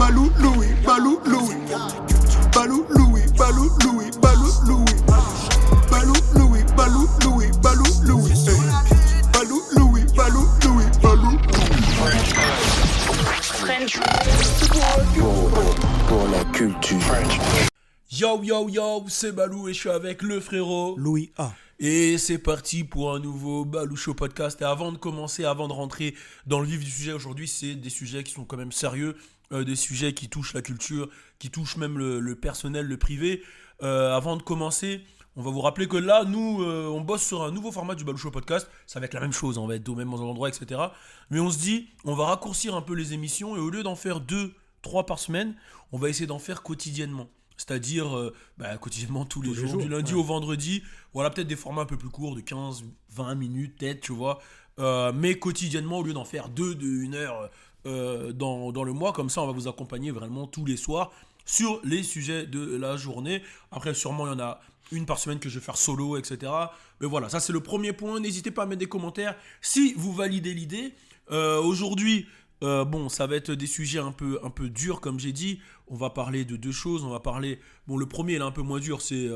Balou Louis, Balou Louis. Balou Louis, Balou Louis, Balou Louis. Balou Louis, Balou Louis, Balou Louis. Balou Louis, Balou Louis, Balou French. Pour la culture. Yo yo yo, c'est Balou et je suis avec le frérot Louis A. Et c'est parti pour un nouveau Balou Show podcast. Et avant de commencer, avant de rentrer dans le vif du sujet, aujourd'hui c'est des sujets qui sont quand même sérieux, des sujets qui touchent la culture, qui touchent même le personnel, le privé. Avant de commencer, on va vous rappeler que là, nous, on bosse sur un nouveau format du Balou Show podcast. Ça va être la même chose, on va être au même endroit, etc. Mais on se dit, on va raccourcir un peu les émissions et au lieu d'en faire 2-3 par semaine, on va essayer d'en faire quotidiennement. C'est-à-dire quotidiennement tous les jours, du lundi au vendredi. Voilà, peut-être des formats un peu plus courts, de 15-20 minutes, peut-être, tu vois. Mais quotidiennement, au lieu d'en faire 2 de 1 heure dans le mois, comme ça, on va vous accompagner vraiment tous les soirs sur les sujets de la journée. Après, sûrement, il y en a une par semaine que je vais faire solo, etc. Mais voilà, ça, c'est le premier point. N'hésitez pas à mettre des commentaires si vous validez l'idée. Aujourd'hui... ça va être des sujets un peu durs, comme j'ai dit. On va parler de 2 choses. On va parler... Bon, le premier, il est un peu moins dur, c'est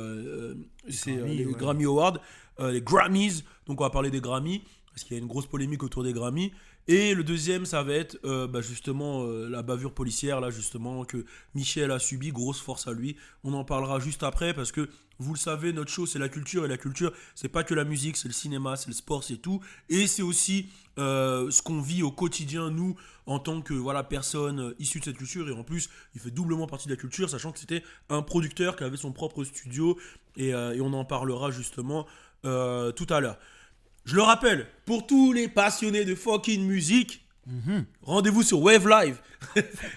les Grammy Awards, les Grammys. Donc, on va parler des Grammys, parce qu'il y a une grosse polémique autour des Grammys. Et le deuxième, ça va être justement la bavure policière, là, justement, que Michel a subi. Grosse force à lui. On en parlera juste après, parce que, vous le savez, notre show, c'est la culture. Et la culture, c'est pas que la musique, c'est le cinéma, c'est le sport, c'est tout. Et c'est aussi ce qu'on vit au quotidien, nous, en tant que personne issue de cette culture. Et en plus, il fait doublement partie de la culture, sachant que c'était un producteur qui avait son propre studio. Et on en parlera justement tout à l'heure. Je le rappelle, pour tous les passionnés de fucking musique, rendez-vous sur Wave Live.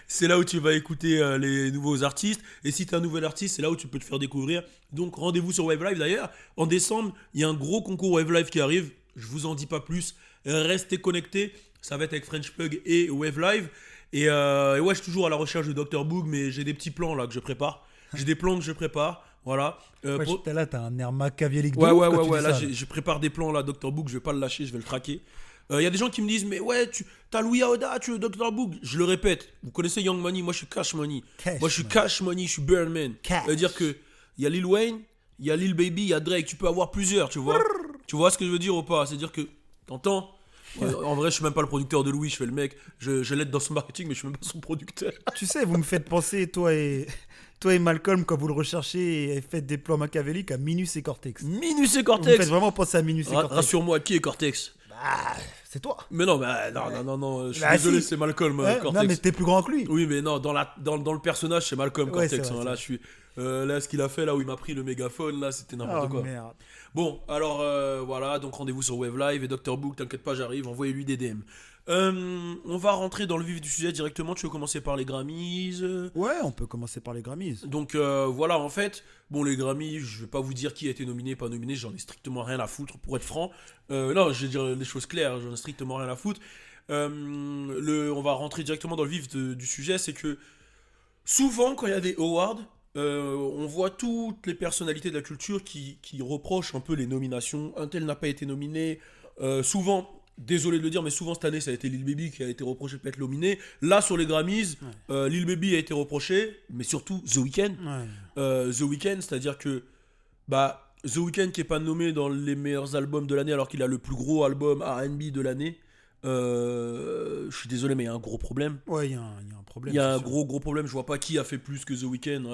C'est là où tu vas écouter les nouveaux artistes. Et si tu es un nouvel artiste, c'est là où tu peux te faire découvrir. Donc rendez-vous sur Wave Live. D'ailleurs, en décembre, il y a un gros concours Wave Live qui arrive. Je vous en dis pas plus. Restez connectés. Ça va être avec French Plug et Wave Live. Et ouais, je suis toujours à la recherche de Dr Boog, mais j'ai des petits plans là que je prépare. J'ai des plans que je prépare. Voilà. Là, t'as un air machiavélique de Ouais. Là, je prépare des plans là, Dr Boog. Je vais pas le lâcher, je vais le traquer. Il y a des gens qui me disent, mais ouais, t'as Louis Aoda, tu es Dr Boog. Je le répète, vous connaissez Young Money, moi je suis Cash Money. Moi je suis Cash Money, je suis Birdman. C'est-à-dire que il y a Lil Wayne, il y a Lil Baby, il y a Drake, tu peux avoir plusieurs, tu vois. Tu vois ce que je veux dire ou pas? C'est-à-dire que, t'entends? En vrai, je suis même pas le producteur de Louis, je fais le mec. Je l'aide dans son marketing, mais je suis même pas son producteur. Tu sais, vous me faites penser, toi et Malcolm, quand vous le recherchez et faites des plans machiavéliques, à Minus et Cortex. Minus et Vous Cortex. me faites vraiment penser à Minus et Cortex. Rassure-moi, qui est Cortex? C'est toi. Mais non, je suis désolé, si. c'est Malcolm Cortex. Non, mais t'es plus grand que lui. Oui, mais non, dans le personnage, c'est Malcolm Ouais, Cortex. c'est vrai, Là, je suis, là, ce qu'il a fait, là où il m'a pris le mégaphone, là, c'était n'importe quoi. Merde. Bon, alors voilà, donc rendez-vous sur Wave Live et Dr Boog, t'inquiète pas, j'arrive, envoyez-lui des DM. On va rentrer dans le vif du sujet directement. Tu veux commencer par les Grammys? Ouais, on peut commencer par les Grammys. Donc voilà, en fait, bon, les Grammys, je vais pas vous dire qui a été nominé, pas nominé, j'en ai strictement rien à foutre, pour être franc. Non, je vais dire les choses claires, j'en ai strictement rien à foutre. On va rentrer directement dans le vif du sujet, c'est que souvent, quand il y a des awards, on voit toutes les personnalités de la culture qui reprochent un peu les nominations. Un tel n'a pas été nominé. Souvent, désolé de le dire, mais souvent cette année, ça a été Lil Baby qui a été reproché de pas être nominé. Là, sur les Grammys, Lil Baby a été reproché, mais surtout The Weeknd. The Weeknd, c'est-à-dire que The Weeknd qui est pas nommé dans les meilleurs albums de l'année alors qu'il a le plus gros album R&B de l'année. Je suis désolé, mais il y a un gros problème. Ouais, il y a un problème. Il y a un gros problème. Je vois pas qui a fait plus que The Weeknd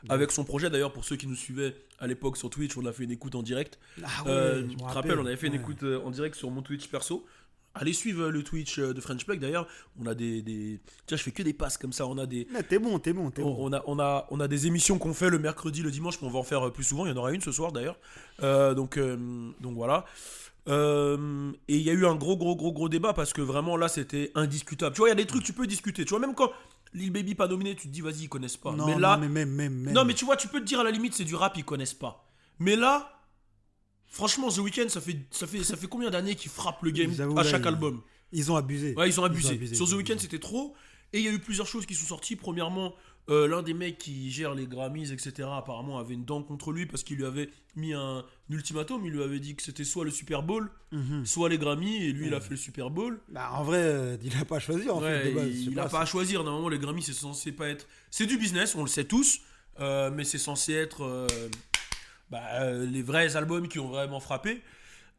avec son projet. D'ailleurs, pour ceux qui nous suivaient à l'époque sur Twitch, on a fait une écoute en direct. Je me rappelle, on avait fait une écoute en direct sur mon Twitch perso. Allez suivre le Twitch de French Plug. D'ailleurs, on a des... Tiens, je fais que des passes comme ça. On a des... T'es bon. On a des émissions qu'on fait le mercredi, le dimanche, mais on va en faire plus souvent. Il y en aura une ce soir d'ailleurs. Donc voilà. Et il y a eu un gros débat parce que vraiment là c'était indiscutable. Tu vois, il y a des trucs tu peux discuter. Tu vois, même quand Lil Baby pas nominé, tu te dis vas-y, ils connaissent pas. Non, mais là, même. non, mais tu vois, tu peux te dire à la limite c'est du rap, ils connaissent pas. Mais là, franchement, The Weeknd, ça fait combien d'années qu'il frappe le game à chaque album? Ils ont abusé. Ouais, ils ont abusé. Sur The Weeknd, c'était trop. Et il y a eu plusieurs choses qui sont sorties. Premièrement, l'un des mecs qui gère les Grammys, etc., apparemment avait une dent contre lui parce qu'il lui avait mis un ultimatum. Il lui avait dit que c'était soit le Super Bowl, soit les Grammys, et lui, il a fait le Super Bowl. Bah, en vrai, il a pas choisi en Ouais, fait. De base. Je sais il n'a pas à choisir. Normalement, les Grammys, c'est censé pas être. C'est du business, on le sait tous, mais c'est censé être les vrais albums qui ont vraiment frappé.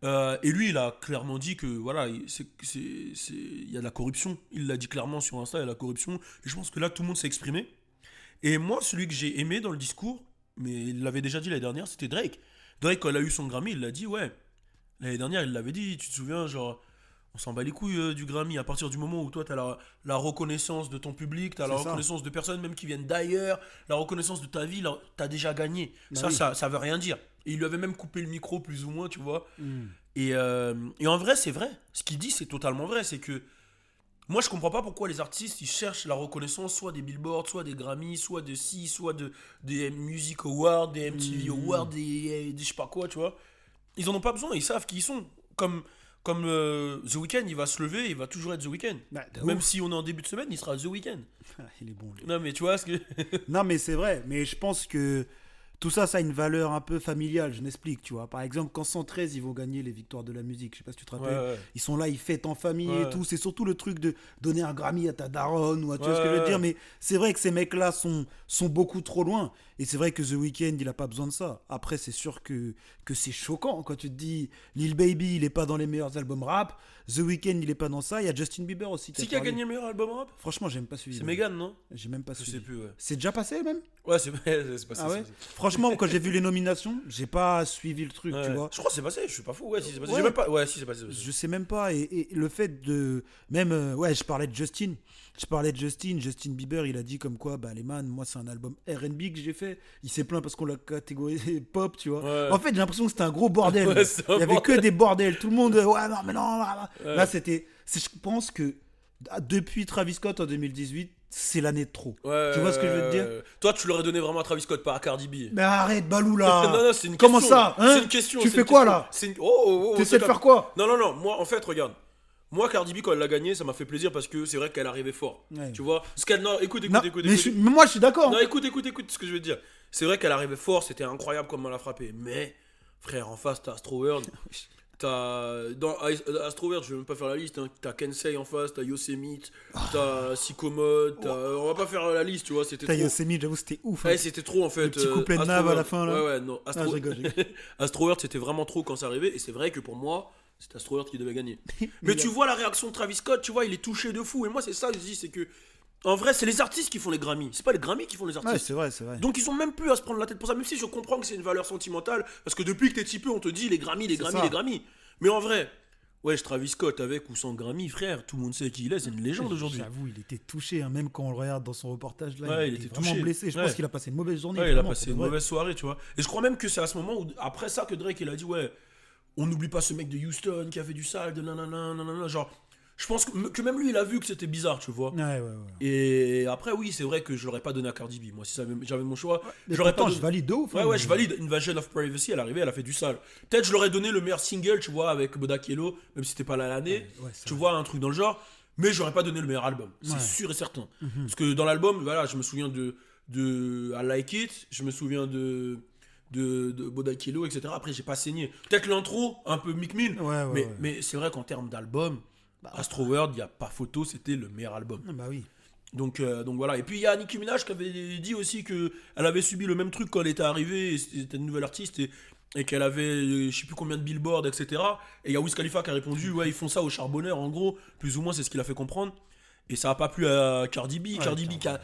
Et lui, il a clairement dit que voilà, il y a de la corruption. Il l'a dit clairement sur Insta, il y a de la corruption. Et je pense que là, tout le monde s'est exprimé. Et moi, celui que j'ai aimé dans le discours, mais il l'avait déjà dit l'année dernière, c'était Drake. Drake, quand il a eu son Grammy, il l'a dit, ouais. L'année dernière, il l'avait dit, tu te souviens, genre, on s'en bat les couilles du Grammy. À partir du moment où toi, t'as la reconnaissance de ton public, t'as la C'est ça. reconnaissance de personnes même qui viennent d'ailleurs, la reconnaissance de ta vie, là, t'as déjà gagné. Bah oui. Ça veut rien dire. Et il lui avait même coupé le micro, plus ou moins, tu vois. Mm. Et en vrai, c'est vrai. Ce qu'il dit, c'est totalement vrai. C'est que moi, je comprends pas pourquoi les artistes ils cherchent la reconnaissance, soit des Billboard, soit des Grammy, soit de ci, soit des Music Awards, des MTV Awards, des je sais pas quoi, tu vois. Ils en ont pas besoin, ils savent qui ils sont. Comme The Weeknd, il va se lever, il va toujours être The Weeknd. Bah, de Même ouf. si on est en début de semaine, il sera The Weeknd. Il est bon. Lui. Non, mais tu vois ce que. Non, mais c'est vrai. Mais je pense que tout ça, ça a une valeur un peu familiale. Je m'explique, tu vois. Par exemple, quand 113, ils vont gagner les victoires de la musique. Je sais pas si tu te rappelles. Ouais. Ils sont là, ils fêtent en famille Ouais. et tout. C'est surtout le truc de donner un Grammy à ta daronne ou à tu vois ce que je Ouais. veux dire. Mais c'est vrai que ces mecs-là sont beaucoup trop loin. Et c'est vrai que The Weeknd, il a pas besoin de ça. Après, c'est sûr que c'est choquant quand tu te dis Lil Baby, il est pas dans les meilleurs albums rap. The Weeknd, il est pas dans ça. Il y a Justin Bieber aussi. C'est qui a gagné le meilleur album rap? Franchement, j'ai même pas suivi. C'est Megan, non? J'ai même pas Je suivi. sais plus, ouais. C'est déjà passé même? Ouais, c'est passé. Ah ouais. c'est passé. Franchement, quand j'ai vu les nominations, j'ai pas suivi le truc, Ouais. tu vois. Je crois que c'est passé, je suis pas fou. Ouais, si c'est passé. Ouais. J'ai même pas. Ouais, si c'est passé. Je sais même pas. Et le fait de. Même. Ouais, je parlais de Justin. Justin Bieber, il a dit comme quoi, bah les man, moi c'est un album R&B que j'ai fait. Il s'est plaint parce qu'on l'a catégorisé pop, tu vois. Ouais. En fait, j'ai l'impression que c'était un gros bordel. Ouais, c'est un Il y avait que bordel. des bordels. Tout le monde, ouais, non, mais non. Là, Ouais. là c'était. Je pense que depuis Travis Scott en 2018, c'est l'année de trop. Ouais, Tu vois ce que je veux te dire? Toi, tu l'aurais donné vraiment à Travis Scott, pas à Cardi B. Mais arrête, Balou là. Non, c'est une Comment question. ça, hein? C'est une question. Tu c'est fais une quoi, question. là? C'est une... Oh, T'essaies de faire quoi? Non. Moi, en fait, regarde. Moi, Cardi B, quand elle l'a gagné, ça m'a fait plaisir parce que c'est vrai qu'elle arrivait fort. Ouais. Tu vois? Non, écoute. Non, mais moi je suis d'accord. Non, écoute ce que je veux te dire. C'est vrai qu'elle arrivait fort, c'était incroyable comment elle a frappé. Mais, frère, en face, t'as Astroworld. Dans Astroworld, je vais même pas faire la liste. Hein. T'as Kensei en face, t'as Yosemite, t'as Sycomode, on va pas faire la liste, tu vois. C'était Putain, trop. Yosemite, j'avoue, c'était ouf. hein. Ouais, c'était trop en fait. Le petit couplet de Nav à la fin, là. Ouais, non. Ah, je rigole. Astroworld, c'était vraiment trop quand ça arrivait. Et c'est vrai que pour moi, c'est Astroworld qui devait gagner. Mais Mais tu vois la réaction de Travis Scott, tu vois, il est touché de fou. Et moi, c'est ça que je dis, c'est que. En vrai, c'est les artistes qui font les Grammys. C'est pas les Grammys qui font les Ouais, artistes. c'est vrai, c'est vrai. Donc ils ont même plus à se prendre la tête pour ça, même si je comprends que c'est une valeur sentimentale, parce que depuis que t'es typé, on te dit les Grammys, les C'est Grammys, ça. les Grammys. Mais en vrai, ouais, Travis Scott avec ou sans Grammy, frère, tout le monde sait qui il est, c'est une légende aujourd'hui. J'avoue, il était touché, hein, même quand on le regarde dans son reportage là. Ouais, il il était était vraiment touché. blessé. Je Ouais. pense qu'il a passé une mauvaise journée. Ouais, il a vraiment, passé pour une de vrai. mauvaise soirée, tu vois. Et je crois même que c'est à ce moment où, après ça, que Drake il a dit, ouais, on n'oublie pas ce mec de Houston qui a fait du sale, de nanana. Genre, je pense que même lui, il a vu que c'était bizarre, tu vois. Ouais. Et après, oui, c'est vrai que je l'aurais pas donné à Cardi B. Moi, si j'avais mon choix, Mais je l'aurais pourtant, pas je valide de ouf. hein, Ouais, mais- je valide. Invasion of Privacy, elle est arrivée, elle a fait du sale. Peut-être je leur ai donné le meilleur single, tu vois, avec Bodak Yellow, même si c'était pas là l'année. Ouais, c'est Tu vrai. vois, un truc dans le genre. Mais j'aurais pas donné le meilleur album. C'est Ouais. sûr et certain. Parce que dans l'album, voilà, je me souviens de I Like It, je me souviens de Bodak Yellow, etc. Après, j'ai pas saigné. Peut-être l'intro, un peu Mick Mill. Ouais. Mais c'est vrai qu'en termes d'album, Astroworld, il n'y a pas photo, c'était le meilleur album. Ah, bah oui. Donc voilà. Et puis il y a Nicki Minaj qui avait dit aussi qu'elle avait subi le même truc quand elle était arrivée, et c'était une nouvelle artiste, et qu'elle avait je sais plus combien de billboards, etc. Et il y a Wiz Khalifa qui a répondu, ouais, ils font ça au charbonneur, en gros, plus ou moins, c'est ce qu'il a fait comprendre. Et ça a pas plu à Cardi B. Cardi B qui a...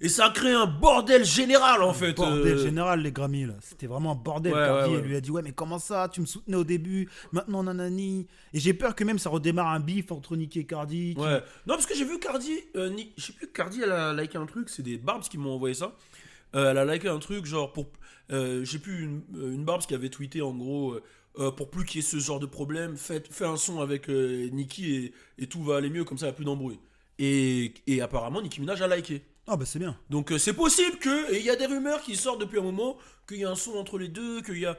Et ça a créé un bordel général en fait. Bordel général, les Grammys là. C'était vraiment un bordel. Ouais, Cardi, ouais. elle lui a dit, ouais, mais comment ça? Tu me soutenais au début, maintenant nanani. Et j'ai peur que même ça redémarre un bif entre Nicki et Cardi. Ouais. Non, parce que j'ai vu Cardi, je sais plus, Cardi elle a liké un truc, c'est des Barbs qui m'ont envoyé ça. Elle a liké un truc genre pour, j'ai plus une Barbs qui avait tweeté en gros, pour plus qu'il y ait ce genre de problème, fais un son avec Nicki et tout va aller mieux, comme ça il n'y a plus d'embrouille. Et apparemment Nicki Minaj a liké. Ah bah c'est bien. Donc c'est possible que, et il y a des rumeurs qui sortent depuis un moment, qu'il y a un son entre les deux, qu'il y a...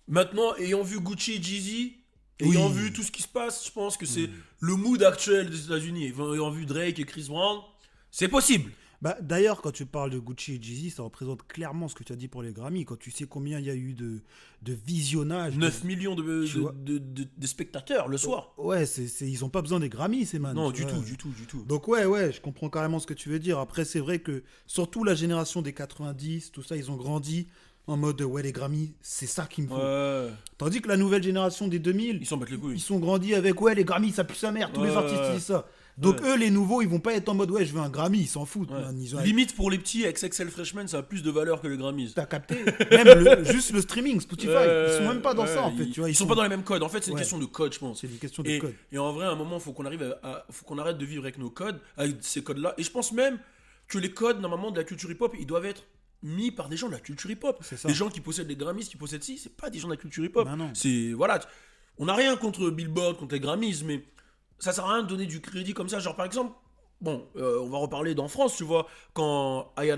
Maintenant, ayant vu Gucci et Jeezy, ayant vu tout ce qui se passe, je pense que c'est le mood actuel des États-Unis. Ayant vu Drake et Chris Brown, C'est possible. Bah, d'ailleurs, quand tu parles de Gucci et Jeezy, ça représente clairement ce que tu as dit pour les Grammy. Quand tu sais combien il y a eu de visionnage. 9 millions Tu vois. de spectateurs le soir. Ouais, ils ont pas besoin des Grammy, ces man. Non, tu du vois. tout. Donc ouais, je comprends carrément ce que tu veux dire. Après, c'est vrai que surtout la génération des 90, tout ça, ils ont grandi en mode ouais, les Grammy, c'est ça qu'il me faut. Ouais. Tandis que la nouvelle génération des 2000, Ils s'en battent les couilles. ils sont grandis avec ouais, les Grammy, ça pue sa mère. Tous les Ouais, artistes ouais. disent ça. Donc Ouais. eux, les nouveaux, ils vont pas être en mode ouais, je veux un Grammy, ils s'en foutent. Ouais. Man. Ils ont... Limite pour les petits, XXL Freshman, ça a plus de valeur que les Grammys. T'as capté. Même juste le streaming, Spotify, ils sont même pas dans ça en fait. Tu vois, Ils sont pas dans les mêmes codes. En fait, c'est une Ouais. question de code, je pense. C'est une question de Et, code. et en vrai, à un moment, faut qu'on arrête de vivre avec nos codes, avec ces codes-là. Et je pense même que les codes, normalement, de la culture hip-hop, ils doivent être mis par des gens de la culture hip-hop. C'est ça. Les gens qui possèdent les Grammys, qui possèdent ci, c'est pas des gens de la culture hip-hop. Bah non. C'est voilà, on n'a rien contre Billboard, contre les Grammys, mais ça sert à rien de donner du crédit comme ça. Genre par exemple, bon, on va reparler d'en France, tu vois, quand Aya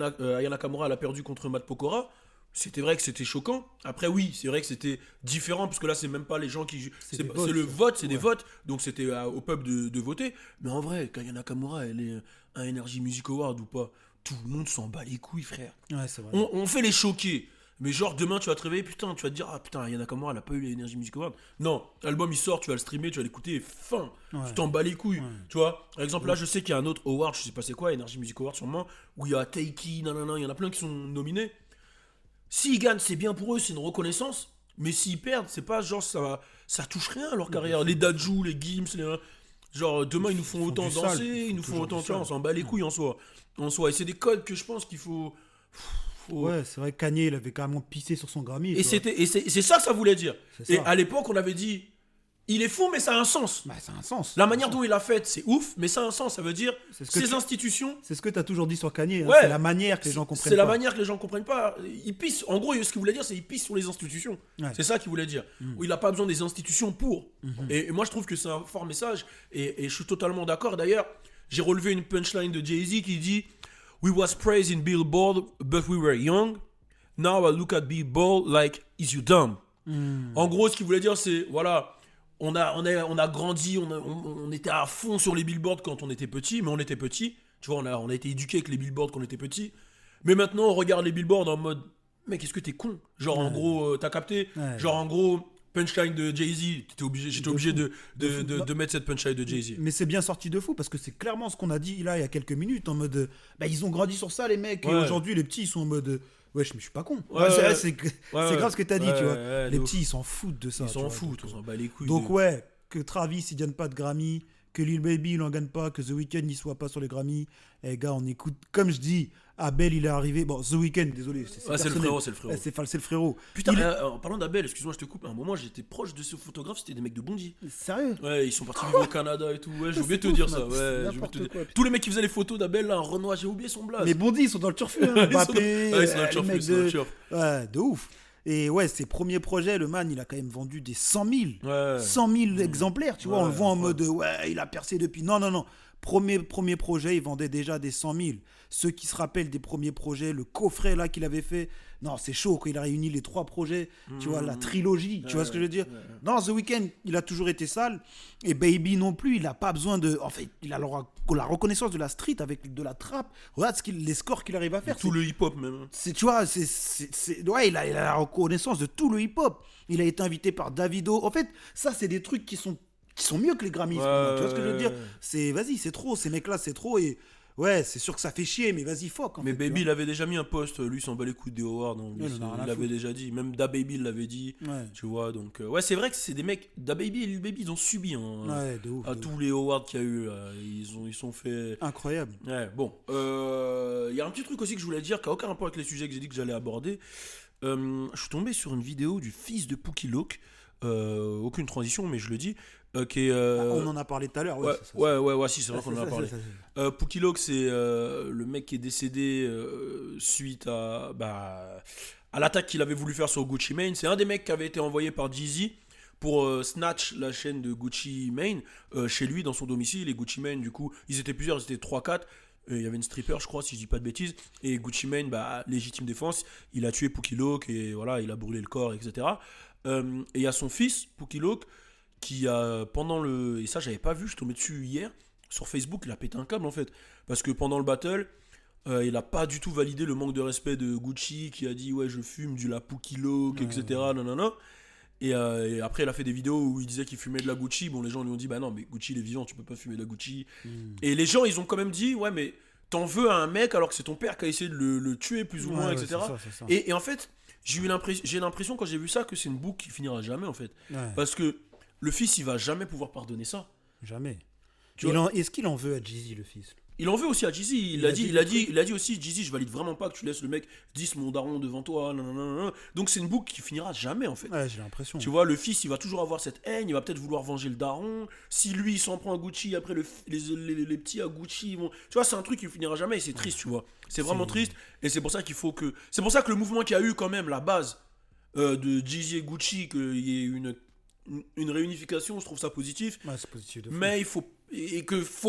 Nakamura elle a perdu contre Matt Pokora. C'était vrai que c'était choquant. Après, oui, c'est vrai que c'était différent, parce que là, c'est même pas les gens qui. C'est C'est des pas- votes, c'est le ça. vote, c'est des Ouais. votes. Donc, c'était au peuple de voter. Mais en vrai, quand Aya Nakamura, elle est un Energy Music Award ou pas, tout le monde s'en bat les couilles, frère. Ouais, c'est vrai. On fait les choquer. Mais genre, demain, tu vas te réveiller, putain, tu vas te dire, ah putain, Aya Nakamura, elle a pas eu l'Energy Music Award. Non, l'album il sort, tu vas le streamer, tu vas l'écouter, et fin. Ouais. Tu t'en bats les couilles. Ouais. Tu vois, par exemple, là, je sais qu'il y a un autre award, je sais pas c'est quoi, Energy Music Award sûrement, où il y a Taiki, nanana, il y en a plein qui sont nominés. S'ils gagnent, c'est bien pour eux, c'est une reconnaissance. Mais s'ils perdent, c'est pas genre, ça touche rien à leur carrière. Les Dajou, les Gims, genre, demain, ils nous font font autant du sale, danser, ils ils font nous font toujours autant, du tu vois, on sale. s'en bat les couilles en soi. Et c'est des codes que je pense qu'il faut. Ouais, c'est vrai que Kanye, il avait carrément pissé sur son Grammy. Et tu vois. c'est ça que ça voulait dire. C'est Et ça. à l'époque, on avait dit, il est fou, mais ça a un sens. Bah, ça a un sens. La manière dont il l'a fait, c'est ouf, mais ça a un sens. Ça veut dire, C'est ce que ces tu- institutions, C'est ce que tu as toujours dit sur Kanye. Hein. Ouais. C'est la manière que les gens comprennent c'est la pas. manière que les gens comprennent pas. Il pisse. En gros, ce qu'il voulait dire, c'est il pisse sur les institutions. Ouais. C'est ça qu'il voulait dire. Il n'a pas besoin des institutions pour. Et moi, je trouve que c'est un fort message. Et je suis totalement d'accord. D'ailleurs, j'ai relevé une punchline de Jay-Z qui dit We was praised in Billboard, but we were young. Now I look at Billboard like, is you dumb? En gros, ce qu'il voulait dire, c'est voilà. On a grandi, on était à fond sur les billboards quand on était petit, mais on était petit. Tu vois, on a été éduqué avec les billboards quand on était petit. Mais maintenant, on regarde les billboards en mode, mec, est-ce que t'es con? Genre, en gros, t'as capté? Ouais. Genre, en gros, punchline de Jay-Z, j'étais obligé fou. de mettre cette punchline de Jay-Z. Mais c'est bien sorti de fou parce que c'est clairement ce qu'on a dit là il y a quelques minutes en mode bah ils ont grandi sur ça les mecs et Ouais. aujourd'hui les petits ils sont en mode wesh mais je suis pas con. Ouais, c'est, ouais. c'est Ouais, grave ce que t'as dit ouais, tu vois. ouais, Les de petits ils s'en foutent de ça. Ils tu s'en vois. foutent, on s'en bat les couilles. Donc ouais, que Travis il gagne pas de Grammy, que Lil Baby il en gagne pas, que The Weeknd il soit pas sur les Grammy. Eh gars, on écoute comme je dis, Abel il est arrivé. Bon, The Weeknd, désolé, c'est Ouais, c'est le personnel. frérot, c'est le frérot. C'est le frérot. Putain, Il est- en parlant d'Abel, excuse-moi, je te coupe. À un moment, j'étais proche de ce photographe, c'était des mecs de Bondy. Sérieux? Ouais, ils sont partis vivre au Canada et tout. Ouais, j'ai oublié de te ouf, dire man. ça. C'est Ouais, j'ai oublié de n'importe te dire. quoi, putain. Tous les mecs qui faisaient les photos d'Abel, là, un Renoir, j'ai oublié son blaze. Les bondis ils sont dans le turfu, hein. Ils sont dans- Mbappé, Ouais, ils sont dans le les turfu, mecs ils sont dans le turf. Ouais, de ouf. Et ouais, ses premiers projets, le man, il a quand même vendu des 100 000. Ouais. 100 000 exemplaires, tu vois. On le Ouais, voit en ouais. mode, ouais, il a percé depuis. Non, non, non. Premier projet, il vendait déjà des 100 000. Ceux qui se rappellent des premiers projets, le coffret là qu'il avait fait, non, c'est chaud quand il a réuni les 3 projets, tu vois, la trilogie, tu vois ce que je veux dire? Non, The Weeknd, il a toujours été sale. Et Baby non plus, il n'a pas besoin de. En fait, il a la reconnaissance de la street avec de la trappe. Regarde les scores qu'il arrive à faire. Tout le hip-hop, même. Tu vois, ouais, il a la reconnaissance de tout le hip-hop. Il a été invité par Davido. En fait, ça, c'est des trucs qui sont mieux que les Grammys. pour moi. Tu vois ce que je veux dire? Vas-y, c'est trop. Ces mecs-là, c'est trop. Et ouais, c'est sûr que ça fait chier, mais vas-y, fuck. Mais tu Baby, il vois. avait déjà mis un post, lui, il s'en bat les couilles des awards. Donc, Il en a rien à il l'avait foutre. déjà dit. Même Da Baby, il l'avait dit. Ouais. Tu vois, donc. Ouais, c'est vrai que c'est des mecs. Da Baby et Lil Baby, ils ont subi. Hein, Ouais, de ouf. à de tous ouf. les awards qu'il y a eu. Là. Ils sont fait. Incroyable. Ouais, bon. Il y a un petit truc aussi que je voulais dire, qui n'a aucun rapport avec les sujets que j'ai dit que j'allais aborder. Je suis tombé sur une vidéo du fils de Pookie Loc. Aucune transition, mais je le dis. Qui est, On en a parlé tout à l'heure. ouais, ça. ouais, si, c'est vrai Ouais, qu'on en a ça, parlé. Pookie Loc, c'est le mec qui est décédé suite à l'attaque qu'il avait voulu faire sur Gucci Mane. C'est un des mecs qui avait été envoyé par Jeezy pour Snatch, la chaîne de Gucci Mane, chez lui, dans son domicile. Et Gucci Mane, du coup, ils étaient plusieurs, ils étaient 3-4. Il y avait une stripper, je crois, si je dis pas de bêtises. Et Gucci Mane, légitime défense, il a tué Pookie Loc et voilà, il a brûlé le corps, etc. Et il y a son fils, Pookie Loc, qui a, pendant le. Et ça, j'avais pas vu, je suis tombé dessus hier, sur Facebook, il a pété un câble en fait. Parce que pendant le battle, il a pas du tout validé le manque de respect de Gucci qui a dit ouais je fume du Lapukilo, etc. Nanana. Et après il a fait des vidéos où il disait qu'il fumait de la Gucci. Bon les gens lui ont dit bah non mais Gucci il est vivant, tu peux pas fumer de la Gucci. Et les gens ils ont quand même dit ouais mais t'en veux à un mec alors que c'est ton père qui a essayé de le tuer plus ou moins, etc. C'est ça. Et en fait j'ai l'impression quand j'ai vu ça que c'est une boucle qui finira jamais en fait. Ouais. Parce que le fils il va jamais pouvoir pardonner ça. Jamais. Tu vois, Est-ce qu'il en veut à Jeezy, le fils? il en veut aussi à Jeezy. Il a dit aussi Jeezy, je valide vraiment pas que tu laisses le mec 10 mon daron devant toi. Nanana. Donc c'est une boucle qui finira jamais en fait. Ouais, j'ai l'impression. Tu vois, le fils il va toujours avoir cette haine, il va peut-être vouloir venger le daron. Si lui il s'en prend à Gucci, après les petits à Gucci ils vont. Tu vois, c'est un truc qui finira jamais et c'est triste, tu vois. C'est vraiment triste et c'est pour ça qu'il faut que. C'est pour ça que le mouvement qui a eu quand même la base de Jeezy et Gucci, qu'il y ait une réunification, je trouve ça positif. Ouais, c'est positif de fou. Mais il faut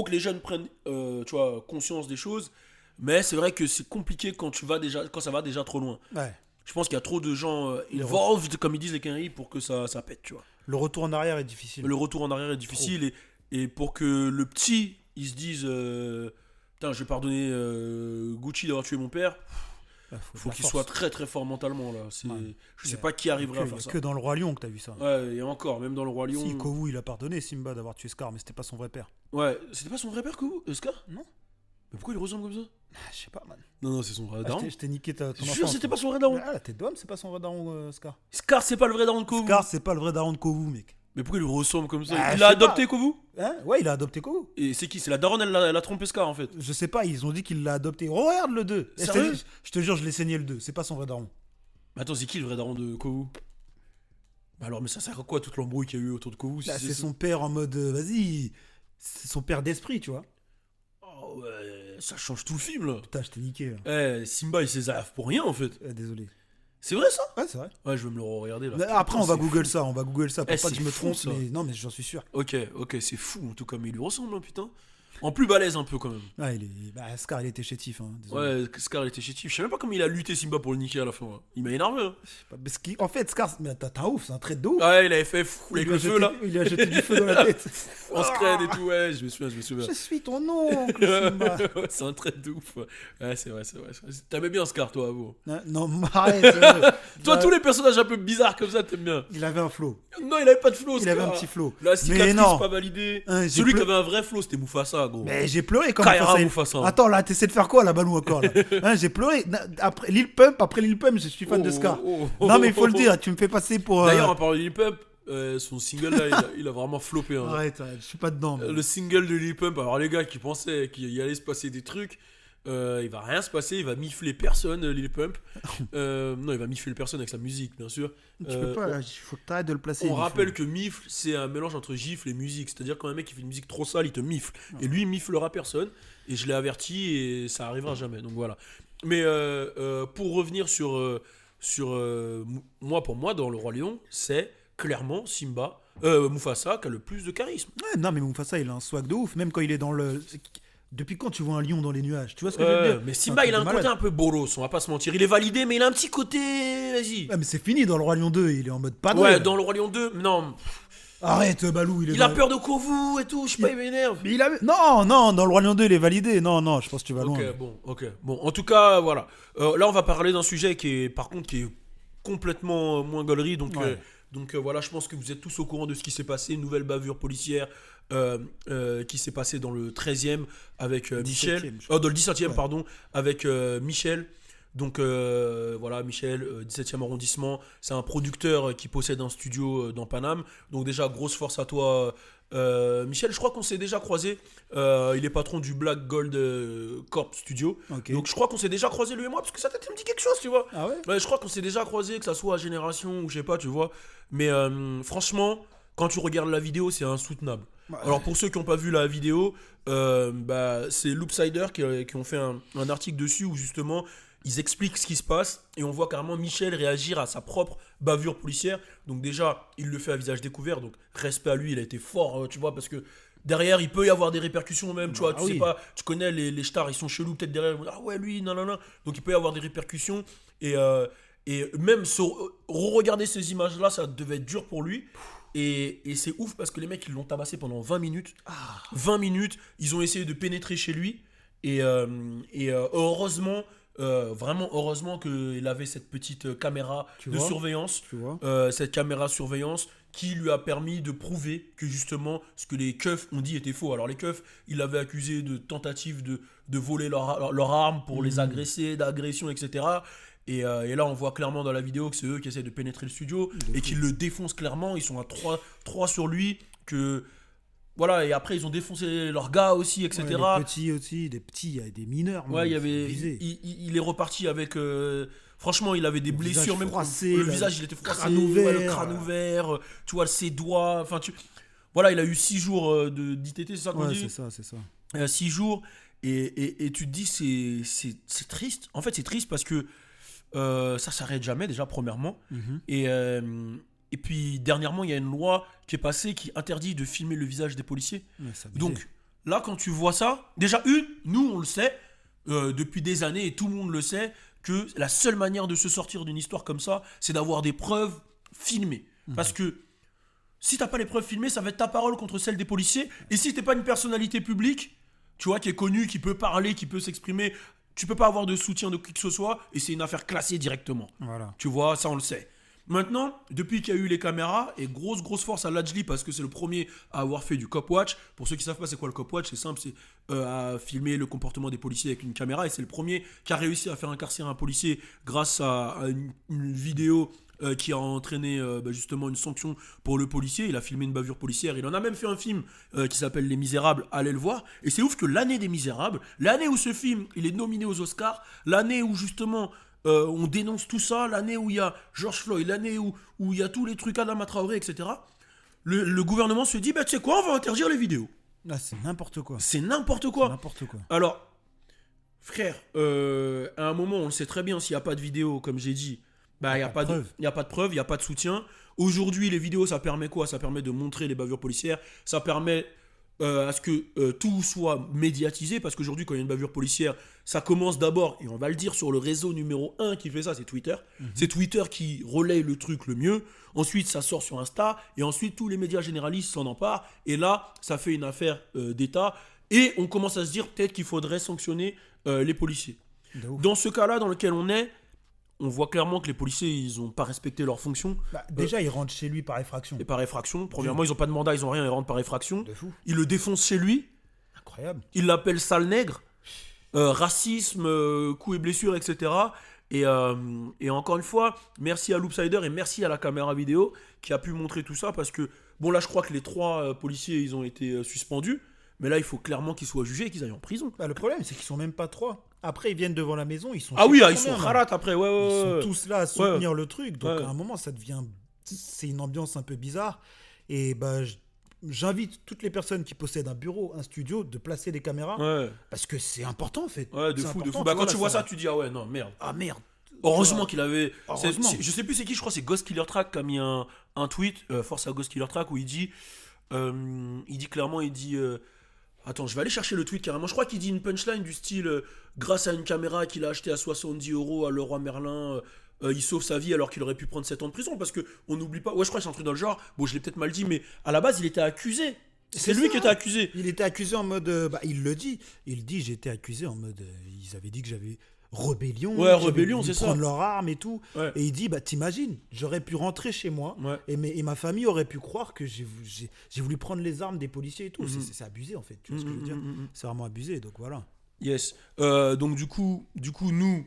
que les jeunes prennent tu vois, conscience des choses. Mais c'est vrai que c'est compliqué quand ça va déjà trop loin. Ouais. Je pense qu'il y a trop de gens involved, comme ils disent les Quinri, pour que ça pète, tu vois. Le retour en arrière est difficile. Le retour en arrière est difficile et pour que le petit, il se dise putain, je vais pardonner Gucci d'avoir tué mon père. Faut qu'il soit très très fort mentalement là. Je sais pas qui arriverait à faire ça. Que dans le Roi Lion que t'as vu ça. Ouais, et encore, même dans le Roi Lion. Si, Kovu il a pardonné Simba d'avoir tué Scar, mais c'était pas son vrai père. Ouais, c'était pas son vrai père, Kovu, Scar? Non. Mais pourquoi il ressemble comme ça? Je sais pas, man. Non, c'est son vrai daron. Je t'ai niqué ton Je enfance. jure, c'était pas son vrai daron. Ah, la tête d'homme, c'est pas son vrai daron, Scar. Scar, c'est pas le vrai daron de Kovu. Scar, c'est pas le vrai daron de Kovu, mec. Mais pourquoi il ressemble comme ça? Ah, Il je a sais adopté pas. Kovu? Hein? Ouais, il a adopté Kovu. Et c'est qui? C'est la daronne, elle a trompé Scar en fait. Je sais pas, ils ont dit qu'il l'a adopté. Regarde le 2. Sérieux? Je te jure, je l'ai saigné le 2. C'est pas son vrai daron. Mais attends, c'est qui le vrai daron de Kovu? Bah alors, mais ça sert à quoi toute l'embrouille qu'il y a eu autour de Kovu? Là, c'est son père en mode vas-y. C'est son père d'esprit, tu vois. Oh ouais, ça change tout le film là. Putain, je t'ai niqué. Là. Simba il s'est pour rien en fait. Désolé. C'est vrai ça? Ouais, c'est vrai. Ouais, je vais me le regarder là. Mais après, on va c'est Google fou. ça. On va Google ça pour pas c'est que je me fou, trompe. ça. Mais non, mais j'en suis sûr. Ok, c'est fou en tout cas, mais il lui ressemble, hein, putain. En plus balèze un peu quand même. Ouais, Scar, il était chétif. Hein, désolé. Ouais, Scar il était chétif. Je sais même pas comment il a lutté Simba pour le niquer à la fin. Hein. Il m'a énervé. Hein. En fait, Scar, mais t'as un ouf, c'est un trait de ouf. Ouais, il avait fait fou avec Il lui a le feu jeté- là. Il lui a jeté du feu dans la tête. En scred et tout, ouais, je me souviens. Je suis ton oncle, Simba. Ouais, c'est un trait de ouf. Ouais, c'est vrai. T'aimais bien Scar, toi, avoue. Non, arrête. c'est vrai. Toi, Ouais, tous les personnages un peu bizarres comme ça, t'aimes bien. Il avait un flow. Non, il avait pas de flow. Il avait un petit flow. La Mais cicatrice non. pas validée. Hein, j'ai Celui qui pleu- avait un vrai flow, c'était Mufasa, gros. Mais j'ai pleuré quand Kaira Mufasa, Mufasa. Attends, là, t'essaies de faire quoi, là, Balou, encore là Hein, j'ai pleuré. Après Lil Pump, je suis fan de Scar. Non, mais il faut le dire, tu me fais passer pour. D'ailleurs, en parlant de Lil Pump, son single là, il a vraiment floppé. Hein. Arrête, je suis pas dedans. mais- Le single de Lil Pump, alors les gars qui pensaient qu'il allait se passer des trucs, il va rien se passer, il va mifler personne, Lil Pump. Non, il va mifler personne avec sa musique, bien sûr. Tu peux pas, il faut que t'arrêtes de le placer. On il faut- rappelle que mifle, c'est un mélange entre gifle et musique. C'est-à-dire quand un mec qui fait une musique trop sale, il te mifle. Et lui, il miflera personne. Et je l'ai averti et ça arrivera jamais. Donc voilà. Mais pour revenir sur pour moi, dans Le Roi Lion, c'est clairement Mufasa qui a le plus de charisme. Ouais, non, mais Mufasa, il a un swag de ouf, même quand il est dans le. Depuis quand tu vois un lion dans les nuages? Tu vois ce que je veux dire? Mais C'est Simba, truc il a de un malade. côté un peu bolos, on va pas se mentir. Il est validé, mais il a un petit côté. Vas-y. Ouais, mais c'est fini dans le Roi Lion 2, il est en mode padré. Ouais, dans Le Roi Lion 2, non. Arrête, Balou, il est Il a dans- peur de Kovu et tout, je sais pas, il m'énerve. Mais Non, dans le Roi Lion 2, il est validé. Non, je pense que tu vas loin. Ok, bon. En tout cas, voilà. Là, on va parler d'un sujet qui est complètement moins gaulerie. Donc, Ouais. voilà, je pense que vous êtes tous au courant de ce qui s'est passé. Une nouvelle bavure policière qui s'est passée dans le 13e avec Michel. 17e, je crois. Dans le 17e, Ouais. pardon, avec Michel. Donc voilà, Michel, 17e arrondissement. C'est un producteur qui possède un studio dans Paname. Donc déjà, grosse force à toi, Michel. Je crois qu'on s'est déjà croisé. Il est patron du Black Gold Corp Studio. Ok. Donc je crois qu'on s'est déjà croisé lui et moi, parce que sa tête me dit quelque chose, tu vois. Ah ouais? Ouais, je crois qu'on s'est déjà croisé, que ça soit à Génération ou je sais pas, tu vois. Mais franchement, quand tu regardes la vidéo, c'est insoutenable. Ouais. Alors pour ceux qui n'ont pas vu la vidéo, c'est Loopsider qui ont fait un article dessus où justement ils expliquent ce qui se passe et on voit carrément Michel réagir à sa propre bavure policière. Donc déjà, il le fait à visage découvert, donc respect à lui, il a été fort, tu vois, parce que derrière, il peut y avoir des répercussions même, tu vois, tu sais oui. pas, tu connais les stars, ils sont chelous peut-être derrière, ah ouais, lui, non. Donc il peut y avoir des répercussions et même regarder ces images-là, ça devait être dur pour lui. Et c'est ouf parce que les mecs, ils l'ont tabassé pendant 20 minutes. Ah. 20 minutes, ils ont essayé de pénétrer chez lui. Et heureusement, vraiment heureusement qu'il avait cette petite caméra Tu de vois surveillance. Tu vois Cette caméra surveillance qui lui a permis de prouver que justement ce que les keufs ont dit était faux. Alors les keufs, ils l'avaient accusé de tentative de voler leur arme pour les agresser, d'agression, etc. Et là, on voit clairement dans la vidéo que c'est eux qui essaient de pénétrer le studio et qu'ils le défoncent clairement. Ils sont à 3 sur lui. Voilà, et après, ils ont défoncé leurs gars aussi, etc. Ouais, les petits aussi, il y a des mineurs. Ouais, il y faut avait. viser. Il est reparti avec. Franchement, il avait des Le blessures, visage même froissé, le là, visage, il était froissé, crâne ouvert. le crâne ouvert, tu vois, ses doigts. Enfin, voilà, il a eu 6 jours d'ITT, c'est ça qu'on Ouais, dit c'est ça. 6 jours, et tu te dis, c'est triste. En fait, c'est triste parce que ça s'arrête jamais, déjà, premièrement. Mhm. Et puis, dernièrement, il y a une loi qui est passée qui interdit de filmer le visage des policiers. Ouais, c'est abusé. Donc, là, quand tu vois ça, déjà, nous, on le sait, depuis des années, et tout le monde le sait, que la seule manière de se sortir d'une histoire comme ça, c'est d'avoir des preuves filmées. Parce que si t'as pas les preuves filmées, ça va être ta parole contre celle des policiers. Et si t'es pas une personnalité publique, tu vois, qui est connue, qui peut parler, qui peut s'exprimer, tu peux pas avoir de soutien de qui que ce soit, et c'est une affaire classée directement. Voilà. Tu vois, ça on le sait. Maintenant, depuis qu'il y a eu les caméras, et grosse force à Lajli parce que c'est le premier à avoir fait du cop watch. Pour ceux qui savent pas c'est quoi le cop watch, c'est simple, c'est à filmer le comportement des policiers avec une caméra. Et c'est le premier qui a réussi à faire incarcérer un policier grâce à une vidéo qui a entraîné justement une sanction pour le policier. Il a filmé une bavure policière. Il en a même fait un film qui s'appelle Les Misérables. Allez le voir. Et c'est ouf que l'année des Misérables, l'année où ce film il est nominé aux Oscars, l'année où justement on dénonce tout ça, l'année où il y a George Floyd, l'année où il y a tous les trucs Adama Traoré, etc. Le gouvernement se dit, tu sais quoi, on va interdire les vidéos. Là, c'est n'importe quoi. C'est n'importe C'est quoi. n'importe quoi. Alors, frère, à un moment, on le sait très bien, s'il n'y a pas de vidéo, comme j'ai dit, il n'y a pas de preuve, il n'y a pas de soutien. Aujourd'hui, les vidéos, ça permet quoi? Ça permet de montrer les bavures policières, ça permet à ce que tout soit médiatisé, parce qu'aujourd'hui, quand il y a une bavure policière, ça commence d'abord, et on va le dire, sur le réseau numéro 1 qui fait ça, c'est Twitter. C'est Twitter qui relaye le truc le mieux. Ensuite, ça sort sur Insta, et ensuite, tous les médias généralistes s'en emparent, et là, ça fait une affaire d'État, et on commence à se dire peut-être qu'il faudrait sanctionner les policiers. Dans ce cas-là, dans lequel on voit clairement que les policiers, ils n'ont pas respecté leur fonction. Déjà, il rentre chez lui par effraction. Et par effraction. Premièrement, ils n'ont pas de mandat, ils n'ont rien, ils rentrent par effraction. De fou. Ils le défoncent chez lui. Incroyable. Ils l'appellent sale nègre. Racisme, coups et blessures, etc. Et encore une fois, merci à Loopsider et merci à la caméra vidéo qui a pu montrer tout ça. Parce que, bon, là, je crois que les 3 policiers, ils ont été suspendus. Mais là, il faut clairement qu'ils soient jugés et qu'ils aillent en prison. Le problème, c'est qu'ils sont même pas 3. Après, ils viennent devant la maison, ils sont. Ah oui, ils sont harat après, Ils sont tous là à soutenir le truc. Donc, Ouais. à un moment, ça devient. C'est une ambiance un peu bizarre. Et j'invite toutes les personnes qui possèdent un bureau, un studio, de placer des caméras. Ouais, Parce que c'est important, en fait. ouais, de C'est fou, de important, fou. Quand tu là, vois ça, tu dis, ah ouais, non, merde. Ah merde. Heureusement vois. qu'il avait. Heureusement. Je sais plus c'est qui, je crois que c'est Ghost Killer Track qui a mis un tweet, force à Ghost Killer Track, où il dit clairement, attends, je vais aller chercher le tweet carrément. Je crois qu'il dit une punchline du style grâce à une caméra qu'il a achetée à 70 € à Leroy Merlin, il sauve sa vie alors qu'il aurait pu prendre 7 ans de prison. Parce qu'on n'oublie pas. Ouais, je crois que c'est un truc dans le genre. Bon, je l'ai peut-être mal dit, mais à la base, il était accusé. C'est lui qui était accusé. Il était accusé en mode. Il le dit. Il dit j'étais accusé en mode. Ils avaient dit que j'avais rébellion. Ouais, j'avais rébellion, voulu c'est ça. prendre leur arme et tout. Ouais. Et il dit t'imagines, j'aurais pu rentrer chez moi Ouais. et ma famille aurait pu croire que j'ai voulu prendre les armes des policiers et tout. C'est abusé en fait. Tu vois ce que je veux dire? C'est vraiment abusé. Donc voilà. Yes. Donc du coup nous,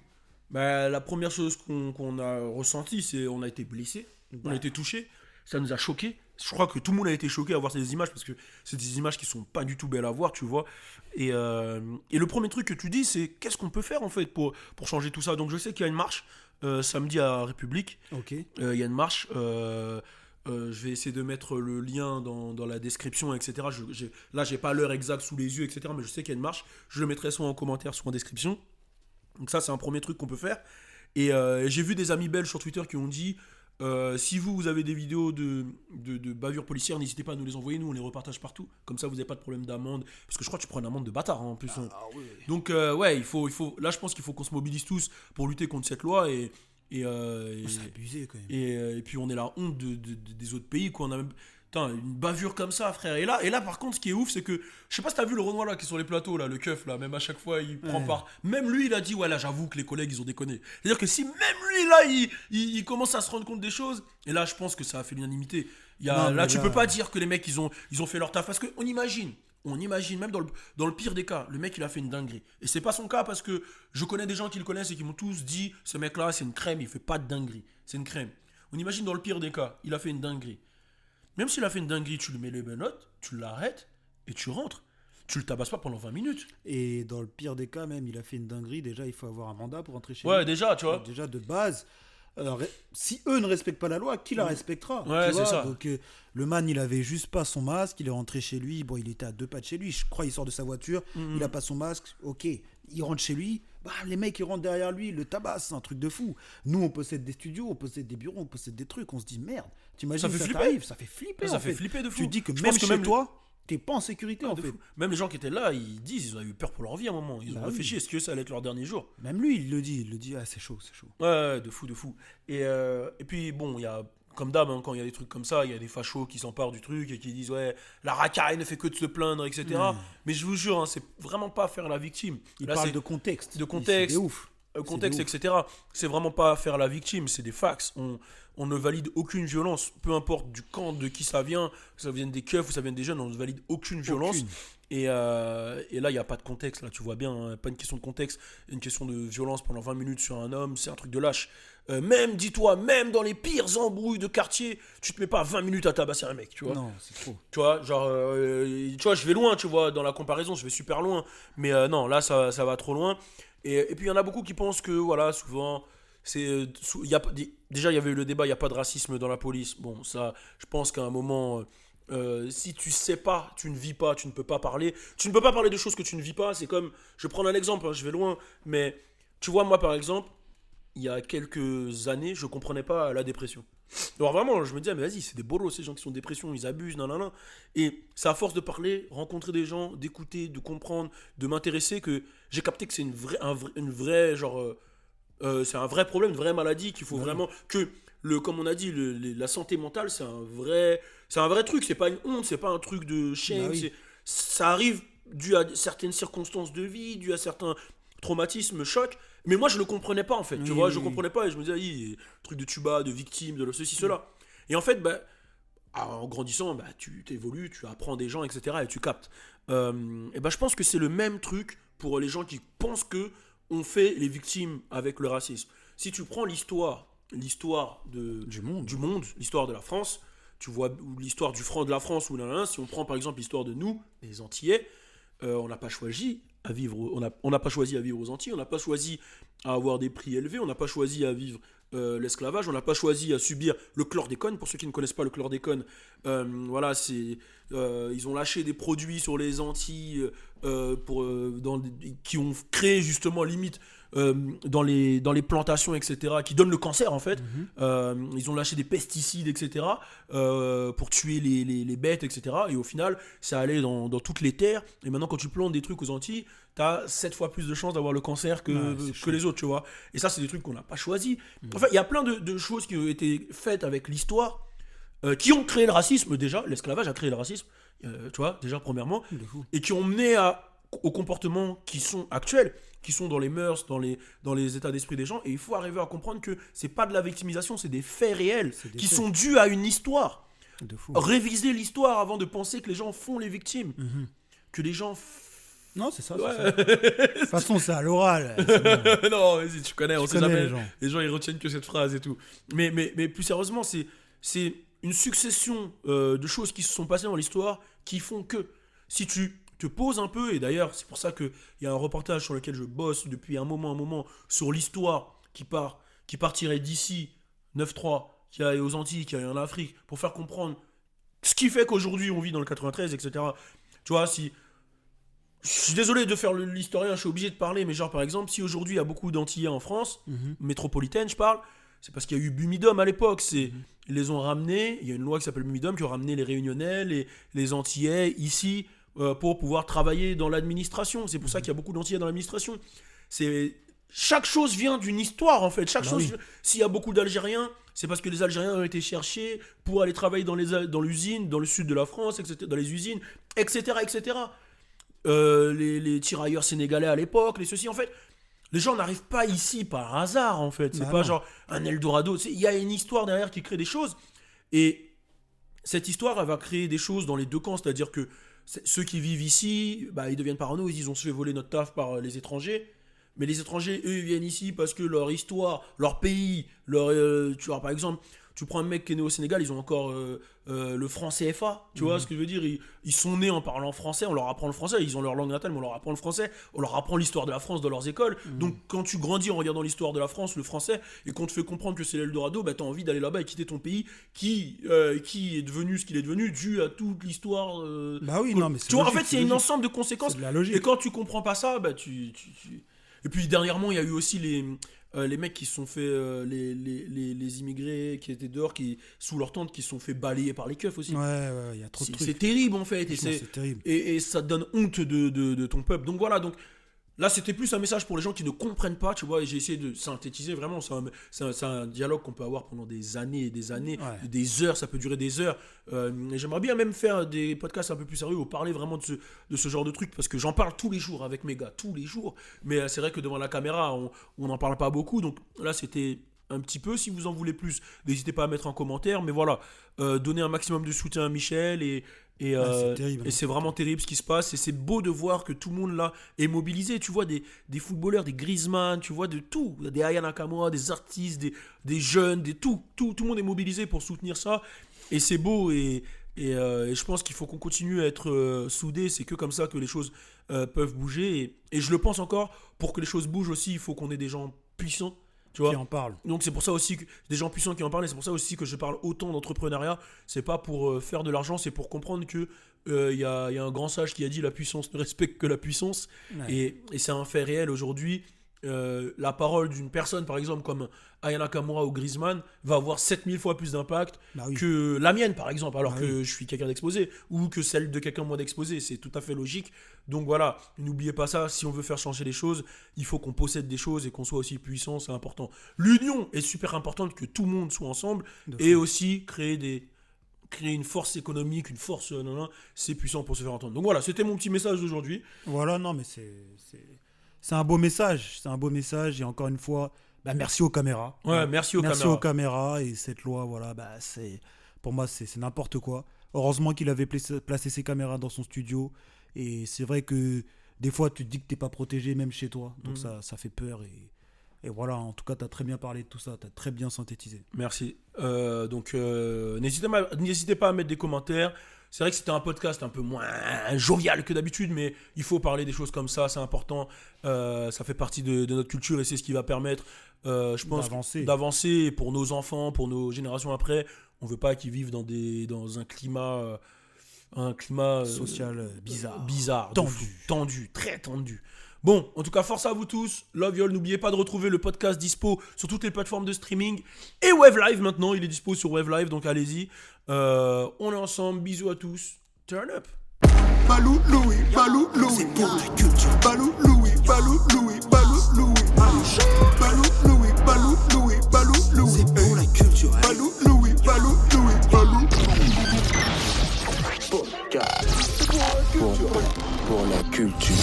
la première chose qu'on a ressenti, c'est on a été blessé, on a été touché, ça nous a choqué. Je crois que tout le monde a été choqué à voir ces images parce que c'est des images qui sont pas du tout belles à voir, tu vois. Et le premier truc que tu dis, c'est qu'est-ce qu'on peut faire en fait pour changer tout ça. Donc je sais qu'il y a une marche samedi à République. Ok. Il y a une marche. Je vais essayer de mettre le lien dans la description, etc. Là, j'ai pas l'heure exacte sous les yeux, etc. Mais je sais qu'il y a une marche. Je le mettrai soit en commentaire, soit en description. Donc ça, c'est un premier truc qu'on peut faire. Et j'ai vu des amis belges sur Twitter qui ont dit si vous avez des vidéos de bavures policières, n'hésitez pas à nous les envoyer. Nous, on les repartage partout. Comme ça, vous n'avez pas de problème d'amende. Parce que je crois que tu prends une amende de bâtard en plus. Oui. Donc, ouais, il faut. Là, je pense qu'il faut qu'on se mobilise tous pour lutter contre cette loi. C'est abusé quand même. Et puis on est la honte des autres pays, quoi. Putain, une bavure comme ça, frère. Et là, par contre, ce qui est ouf, c'est que. Je sais pas si t'as vu le Renoir là qui est sur les plateaux, là, le keuf, là. Même à chaque fois, il prend part. Même lui, il a dit, ouais, là, j'avoue que les collègues, ils ont déconné. C'est-à-dire que si même lui, là, il commence à se rendre compte des choses, et là, je pense que ça a fait l'unanimité. Non, Là, mais tu là- peux pas dire que les mecs, ils ont fait leur taf. Parce qu'on imagine. On imagine, même dans le pire des cas, le mec il a fait une dinguerie. Et c'est pas son cas parce que je connais des gens qui le connaissent et qui m'ont tous dit ce mec là c'est une crème, il fait pas de dinguerie. C'est une crème. On imagine dans le pire des cas, il a fait une dinguerie. Même s'il a fait une dinguerie, tu lui mets les menottes, tu l'arrêtes et tu rentres. Tu le tabasses pas pendant 20 minutes. Et dans le pire des cas, même, il a fait une dinguerie. Déjà, il faut avoir un mandat pour rentrer chez Ouais, lui. déjà, tu vois. Déjà, de base. Alors, si eux ne respectent pas la loi, qui la respectera? Ouais, tu vois. c'est ça. Donc, le man, il avait juste pas son masque. Il est rentré chez lui. Bon, il était à 2 pas de chez lui. Je crois il sort de sa voiture. Il a pas son masque. Ok. Il rentre chez lui. Bah, les mecs, ils rentrent derrière lui. Le tabac, c'est un truc de fou. Nous, on possède des studios, on possède des bureaux, on possède des trucs. On se dit, merde. T'imagines Ça fait ça flipper. t'arrive? Ça fait flipper. Ça en fait fait. flipper de fou. Tu te dis que Je même pense que chez même toi, t'es pas en sécurité, en de fait. fou. Même les gens qui étaient là, ils disent, ils ont eu peur pour leur vie à un moment. Ils ont Bah réfléchi, oui. est-ce que ça allait être leur dernier jour? Même lui, il le dit, ah, c'est chaud, c'est chaud. Ouais, de fou, de fou. Et puis, bon, il y a, comme d'hab, hein, quand il y a des trucs comme ça, il y a des fachos qui s'emparent du truc et qui disent, ouais, la racaille ne fait que de se plaindre, etc. Mais je vous jure, hein, c'est vraiment pas faire la victime. Il Là, parle c'est de contexte. de contexte. C'est ouf. contexte, C'est de etc. C'est vraiment pas faire la victime, c'est des facts. On ne valide aucune violence, peu importe du camp de qui ça vient, que ça vienne des keufs ou ça vienne des jeunes, on ne valide aucune violence. Aucune. Et là, il n'y a pas de contexte, là, tu vois bien, hein, pas une question de contexte, une question de violence pendant 20 minutes sur un homme, c'est un truc de lâche. Même, dis-toi, même dans les pires embrouilles de quartier, tu te mets pas 20 minutes à tabasser un mec, tu vois. Non, c'est trop. Tu vois, genre, tu vois, je vais loin, tu vois, dans la comparaison, je vais super loin. Mais non, là, ça va trop loin. Et puis, il y en a beaucoup qui pensent que, voilà, souvent, déjà, il y avait eu le débat, il n'y a pas de racisme dans la police. Bon, ça, je pense qu'à un moment, si tu sais pas, tu ne vis pas, tu ne peux pas parler. Tu ne peux pas parler de choses que tu ne vis pas. C'est comme, je vais prendre un exemple, hein, je vais loin. Mais, tu vois, moi, par exemple, il y a quelques années, je comprenais pas la dépression. Alors vraiment, je me disais, mais vas-y, c'est des bolos, ces gens qui sont en dépression, ils abusent, nanana. Et c'est à force de parler, rencontrer des gens, d'écouter, de comprendre, de m'intéresser, que j'ai capté que c'est une vraie genre, c'est un vrai problème, une vraie maladie, qu'il faut vraiment, que, comme on a dit, la santé mentale, c'est un vrai truc, c'est pas une honte, c'est pas un truc de shame, Bah oui. ça arrive dû à certaines circonstances de vie, dû à certains traumatismes, chocs. Mais moi, je le comprenais pas, en fait. Tu Oui, vois, oui, je oui. comprenais pas et je me disais, truc de tuba, de victime, de ceci, cela. Et en fait, en grandissant, tu t'évolues, tu apprends des gens, etc. et tu captes. Et je pense que c'est le même truc pour les gens qui pensent que on fait les victimes avec le racisme. Si tu prends l'histoire Du monde. l'histoire de la France, tu vois, ou l'histoire du franc de la France, ou si on prend par exemple l'histoire de nous, les Antillais, on n'a pas choisi à vivre, on n'a pas choisi à vivre aux Antilles, on n'a pas choisi à avoir des prix élevés, on n'a pas choisi à vivre l'esclavage, on n'a pas choisi à subir le chlordécone. Pour ceux qui ne connaissent pas le chlordécone, voilà, ils ont lâché des produits sur les Antilles qui ont créé justement limite dans les plantations, etc., qui donnent le cancer en fait. Ils ont lâché des pesticides, etc., pour tuer les bêtes, etc. Et au final, ça allait dans toutes les terres. Et maintenant, quand tu plantes des trucs aux Antilles, t'as 7 fois plus de chances d'avoir le cancer que les autres, tu vois. Et ça, c'est des trucs qu'on n'a pas choisis. Enfin, il y a plein de choses qui ont été faites avec l'histoire, qui ont créé le racisme déjà. L'esclavage a créé le racisme, tu vois, déjà premièrement, et qui ont mené aux comportements qui sont actuels, qui sont dans les mœurs, dans les états d'esprit des gens. Et il faut arriver à comprendre que c'est pas de la victimisation, c'est des faits réels des qui faits. sont dus à une histoire. De fou. Réviser l'histoire avant de penser que les gens font les victimes. Que les gens... Non, c'est ça. Ouais. C'est ça. De toute façon, c'est à l'oral. C'est bon. Non, vas-y, tu connais, on Tu sait connais jamais. les gens. Ils retiennent que cette phrase et tout. Mais plus sérieusement, c'est une succession de choses qui se sont passées dans l'histoire qui font que si tu te poses un peu, et d'ailleurs, c'est pour ça qu'il y a un reportage sur lequel je bosse depuis un moment sur l'histoire qui partirait d'ici 9-3, qui aille aux Antilles, qui aille en Afrique, pour faire comprendre ce qui fait qu'aujourd'hui on vit dans le 93, etc. Tu vois, si. Je suis désolé de faire l'historien, je suis obligé de parler, mais genre par exemple, si aujourd'hui il y a beaucoup d'Antillais en France, métropolitaine je parle, c'est parce qu'il y a eu Bumidum à l'époque, ils les ont ramenés, il y a une loi qui s'appelle Bumidum qui a ramené les Réunionnais, les Antillais ici pour pouvoir travailler dans l'administration. C'est pour ça qu'il y a beaucoup d'Antillais dans l'administration. chaque chose vient d'une histoire en fait. Chaque Bah chose, oui. s'il y a beaucoup d'Algériens, c'est parce que les Algériens ont été cherchés pour aller travailler dans l'usine, dans le sud de la France, etc., dans les usines, etc., etc. Les tirailleurs sénégalais à l'époque, les ceci, en fait. Les gens n'arrivent pas ici par hasard, en fait. C'est Bah pas non. genre un Eldorado. Il y a une histoire derrière qui crée des choses. Et cette histoire, elle va créer des choses dans les deux camps. C'est-à-dire que ceux qui vivent ici, bah, ils deviennent parano. Ils disent on se fait voler notre taf par les étrangers. Mais les étrangers, eux, ils viennent ici parce que leur histoire, leur pays, tu vois, par exemple, tu prends un mec qui est né au Sénégal, ils ont encore le franc CFA, tu vois ce que je veux dire, ils sont nés en parlant français, on leur apprend le français, ils ont leur langue natale, mais on leur apprend le français, on leur apprend l'histoire de la France dans leurs écoles. Donc quand tu grandis en regardant l'histoire de la France, le français, et qu'on te fait comprendre que c'est l'Eldorado, bah, tu as envie d'aller là-bas et quitter ton pays qui est devenu ce qu'il est devenu dû à toute l'histoire. Bah oui, non, mais c'est tu vois, en logique, fait, c'est c'est un logique. ensemble de conséquences. C'est de la logique. Et quand tu comprends pas ça, bah Et puis dernièrement, il y a eu aussi les mecs qui se sont fait, les immigrés qui étaient dehors, qui, sous leur tente, qui se sont fait balayer par les keufs aussi. Ouais, il y a trop de C'est trucs. terrible en fait. Franchement, c'est terrible. Et ça te donne honte de ton peuple. Donc voilà, donc là c'était plus un message pour les gens qui ne comprennent pas, tu vois, et j'ai essayé de synthétiser vraiment. C'est un dialogue qu'on peut avoir pendant des années et des années, Ouais. des heures, ça peut durer des heures. Et j'aimerais bien même faire des podcasts un peu plus sérieux où parler vraiment de ce genre de trucs, parce que j'en parle tous les jours avec mes gars, tous les jours. Mais c'est vrai que devant la caméra, on n'en parle pas beaucoup. Donc là c'était un petit peu. Si vous en voulez plus, n'hésitez pas à mettre en commentaire. Mais voilà, donner un maximum de soutien à Michel c'est terrible. et c'est vraiment terrible ce qui se passe. Et c'est beau de voir que tout le monde là est mobilisé. Tu vois des footballeurs, des Griezmann, tu vois de tout. Des Aya Nakamura, des artistes, des jeunes, tout le monde est mobilisé pour soutenir ça. Et c'est beau. Et je pense qu'il faut qu'on continue à être soudés. C'est que comme ça que les choses peuvent bouger. Et je le pense encore, pour que les choses bougent aussi, il faut qu'on ait des gens puissants. Tu vois, Qui en parle. donc c'est pour ça aussi que des gens puissants qui en parlent, et c'est pour ça aussi que je parle autant d'entrepreneuriat. C'est pas pour faire de l'argent, c'est pour comprendre que y a un grand sage qui a dit la puissance ne respecte que la puissance. Ouais. Et c'est un fait réel aujourd'hui. La parole d'une personne, par exemple, comme Aya Nakamura ou Griezmann, va avoir 7000 fois plus d'impact Bah oui. que la mienne, par exemple, alors Bah que je suis quelqu'un d'exposé, ou que celle de quelqu'un moins d'exposé. C'est tout à fait logique. Donc voilà, n'oubliez pas ça. Si on veut faire changer les choses, il faut qu'on possède des choses et qu'on soit aussi puissant, c'est important. L'union est super importante, que tout le monde soit ensemble, et aussi créer une force économique, une force, c'est puissant pour se faire entendre. Donc voilà, c'était mon petit message d'aujourd'hui. Voilà, non, mais c'est un beau message. C'est un beau message. Et encore une fois, bah, merci aux caméras. Ouais, merci aux Merci caméras. aux caméras. Et cette loi, voilà, bah, pour moi, c'est n'importe quoi. Heureusement qu'il avait placé ses caméras dans son studio. Et c'est vrai que des fois, tu te dis que t'es pas protégé, même chez toi. Donc ça fait peur. Et voilà, en tout cas, tu as très bien parlé de tout ça. Tu as très bien synthétisé. Merci. Donc, n'hésitez pas à mettre des commentaires. C'est vrai que c'était un podcast un peu moins jovial que d'habitude, mais il faut parler des choses comme ça, c'est important. Ça fait partie de notre culture et c'est ce qui va permettre, je pense, d'avancer pour nos enfants, pour nos générations après. On ne veut pas qu'ils vivent dans un climat Social bizarre, Tendu. tendu, très tendu. Bon, en tout cas, force à vous tous. Love y'all. N'oubliez pas de retrouver le podcast dispo sur toutes les plateformes de streaming. Et Wave Live maintenant, il est dispo sur Wave Live, donc allez-y. On est ensemble. Bisous à tous. Turn up. Balou Louis, Balou Louis, c'est pour la culture. Balou Louis, Balou Louis, Balou Louis, Balou Louis, Balou Louis, Balou Louis, c'est pour la culture. Balou Louis, Balou Louis, Balou Pour la culture.